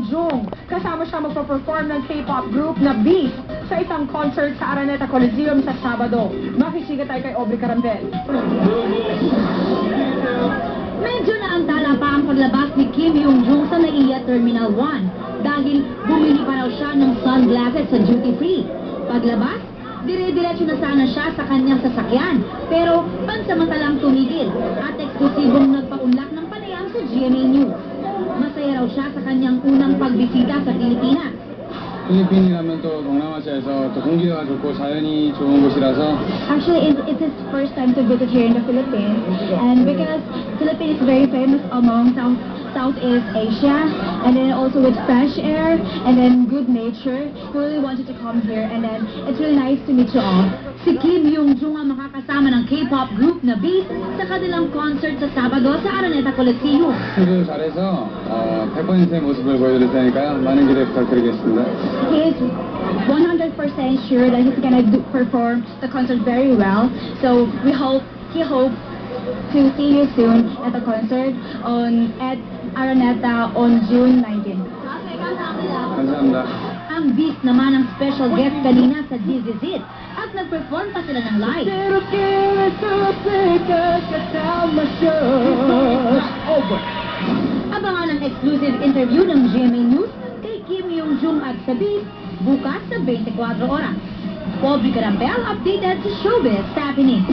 Yung-jung. Kasama siya magpa-perform ng K-pop group na Beast sa isang concert sa Araneta Coliseum sa Sabado. Makisiga tayo kay Aubrey Carambel. Medyo naantala pa ang paglabas ni Kim Yung-jung sa NAIA Terminal 1 dahil bumili pa raw siya ng sunglasses sa duty free. Paglabas, dire-diretso na sana siya sa kanyang sasakyan pero pansamantalang tumigil at eksklusibong nagpaunlak ng panayam sa GMA News. Masaya raw siya sa kanyang unang pagbisita sa Pilipinas. 필리핀이라면 또 동남아시아에서 또 공기가 좋고 자연이 좋은 곳이라서 Actually, it's his first time to visit here in the Philippines, and because Philippines is very famous among Southeast Asia, and then also with fresh air, and then good nature, he really wanted to come here, and then it's really nice to meet you all. Si Kim Yung-jung ang makakasama ng K-pop group na Beast sa kanilang concert sa Sabado sa Araneta Coliseum. 친구 잘해서 100%의 모습을 보여드릴 테니까요. 많은 기대 부탁드리겠습니다. He is 100% sure that he's gonna perform the concert very well, so he hopes to see you soon at the concert at Araneta on June 19. 감사합니다. Ang Beast naman ang special guest kanina sa DZZ at nag-perform pa sila ng live. Abangan ang exclusive interview ng GMA News kay Kim Yung-jung at sa Beast bukas sa 24 oras. Aubrey Carambel updated sa Showbiz Happening.